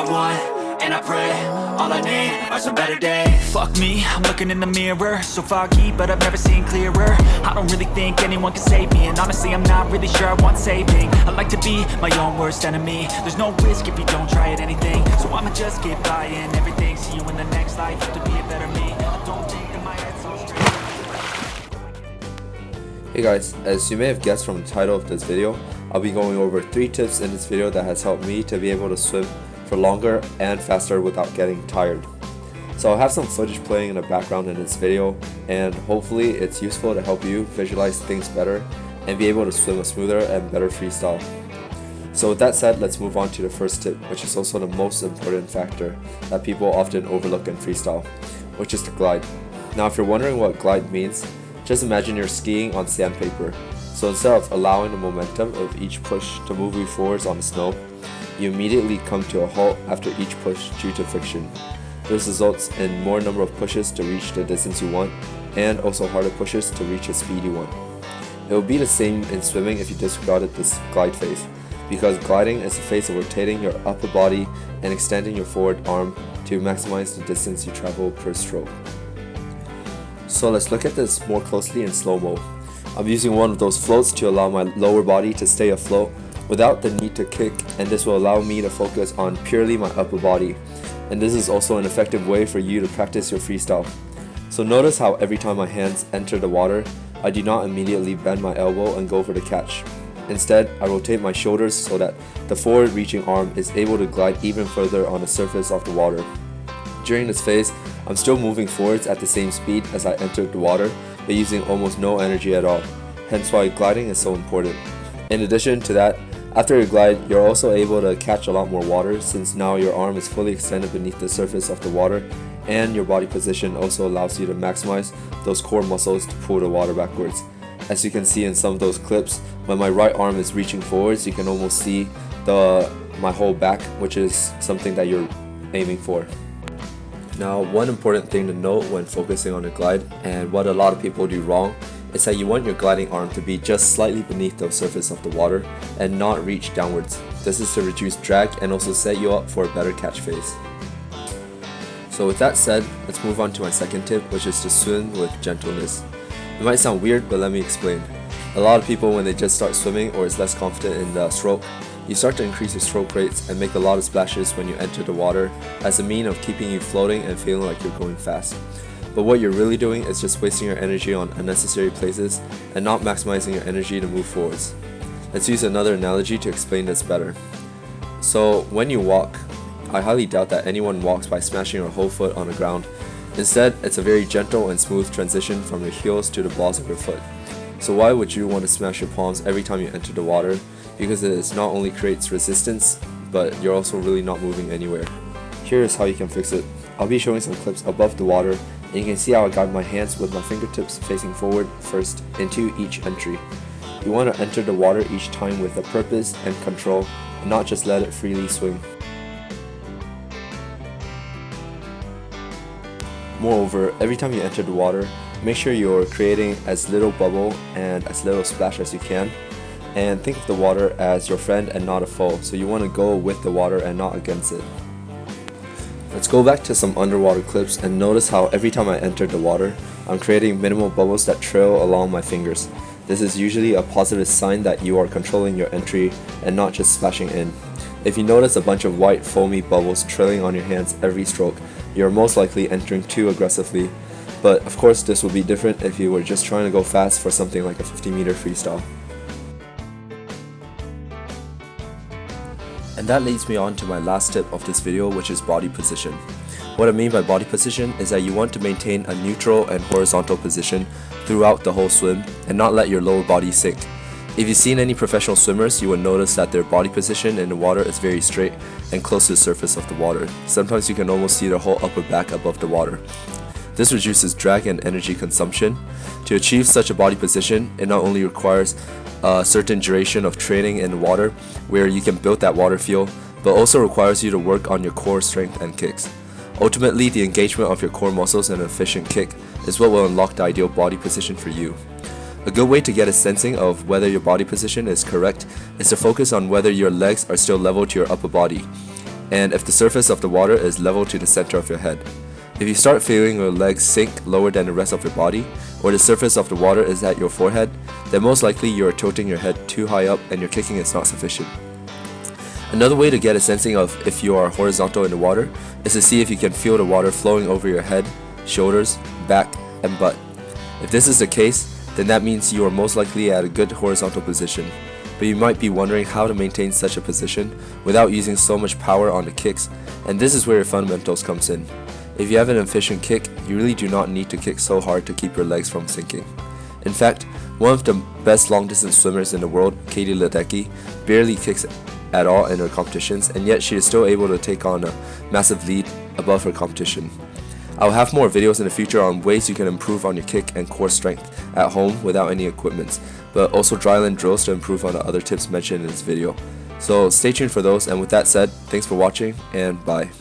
I want, and I pray, all I need are some better days. Fuck me, I'm looking in the mirror, so foggy, but I've never seen clearer. I don't really think anyone can save me, and honestly I'm not really sure I want saving. I like to be my own worst enemy. There's no risk if you don't try at anything, so I'ma just keep buying everything. See you in the next life, have to be a better me. I don't think that my head's so straight. Hey guys, as you may have guessed from the title of this video, I'll be going over 3 tips in this video that has helped me to be able to swim for longer and faster without getting tired. So I'll have some footage playing in the background in this video, and hopefully it's useful to help you visualize things better and be able to swim a smoother and better freestyle. So with that said, let's move on to the first tip, which is also the most important factor that people often overlook in freestyle, which is to glide. Now if you're wondering what glide means, just imagine you're skiing on sandpaper. So instead of allowing the momentum of each push to move you forwards on the snow, you immediately come to a halt after each push due to friction. This results in more number of pushes to reach the distance you want, and also harder pushes to reach the speed you want. It will be the same in swimming if you disregarded this glide phase, because gliding is the phase of rotating your upper body and extending your forward arm to maximize the distance you travel per stroke. So let's look at this more closely in slow-mo. I'm using one of those floats to allow my lower body to stay afloat without the need to kick, and this will allow me to focus on purely my upper body. And this is also an effective way for you to practice your freestyle. So notice how every time my hands enter the water, I do not immediately bend my elbow and go for the catch. Instead, I rotate my shoulders so that the forward reaching arm is able to glide even further on the surface of the water. During this phase, I'm still moving forwards at the same speed as I entered the water, but using almost no energy at all, hence why gliding is so important. In addition to that, after you glide, you're also able to catch a lot more water, since now your arm is fully extended beneath the surface of the water, and your body position also allows you to maximize those core muscles to pull the water backwards. As you can see in some of those clips, when my right arm is reaching forwards, you can almost see my whole back, which is something that you're aiming for. Now, one important thing to note when focusing on a glide, and what a lot of people do wrong, is that you want your gliding arm to be just slightly beneath the surface of the water and not reach downwards. This is to reduce drag and also set you up for a better catch phase. So with that said, let's move on to my second tip, which is to swim with gentleness. It might sound weird, but let me explain. A lot of people, when they just start swimming or is less confident in the stroke, you start to increase your stroke rates and make a lot of splashes when you enter the water as a mean of keeping you floating and feeling like you're going fast. But what you're really doing is just wasting your energy on unnecessary places and not maximizing your energy to move forwards. Let's use another analogy to explain this better. So when you walk, I highly doubt that anyone walks by smashing your whole foot on the ground. Instead, it's a very gentle and smooth transition from your heels to the balls of your foot. So why would you want to smash your palms every time you enter the water? Because it not only creates resistance, but you're also really not moving anywhere. Here's how you can fix it. I'll be showing some clips above the water, and you can see how I guide my hands with my fingertips facing forward first into each entry. You want to enter the water each time with a purpose and control, and not just let it freely swing. Moreover, every time you enter the water, make sure you're creating as little bubble and as little splash as you can. And think of the water as your friend and not a foe, so you want to go with the water and not against it. Let's go back to some underwater clips and notice how every time I enter the water, I'm creating minimal bubbles that trail along my fingers. This is usually a positive sign that you are controlling your entry and not just splashing in. If you notice a bunch of white foamy bubbles trailing on your hands every stroke, you're most likely entering too aggressively. But of course this would be different if you were just trying to go fast for something like a 50-meter freestyle. And that leads me on to my last tip of this video, which is body position. What I mean by body position is that you want to maintain a neutral and horizontal position throughout the whole swim and not let your lower body sink. If you've seen any professional swimmers, you will notice that their body position in the water is very straight and close to the surface of the water. Sometimes you can almost see their whole upper back above the water. This reduces drag and energy consumption. To achieve such a body position, it not only requires a certain duration of training in the water, where you can build that water feel, but also requires you to work on your core strength and kicks. Ultimately, the engagement of your core muscles and an efficient kick is what will unlock the ideal body position for you. A good way to get a sensing of whether your body position is correct is to focus on whether your legs are still level to your upper body. and if the surface of the water is level to the center of your head. If you start feeling your legs sink lower than the rest of your body, or the surface of the water is at your forehead, then most likely you are tilting your head too high up and your kicking is not sufficient. Another way to get a sensing of if you are horizontal in the water is to see if you can feel the water flowing over your head, shoulders, back, and butt. If this is the case, then that means you are most likely at a good horizontal position. But you might be wondering how to maintain such a position without using so much power on the kicks, and this is where your fundamentals comes in. If you have an efficient kick, you really do not need to kick so hard to keep your legs from sinking. In fact, one of the best long distance swimmers in the world, Katie Ledecky, barely kicks at all in her competitions, and yet she is still able to take on a massive lead above her competition. I'll have more videos in the future on ways you can improve on your kick and core strength at home without any equipment, but also dryland drills to improve on the other tips mentioned in this video. So stay tuned for those, and with that said, thanks for watching and bye.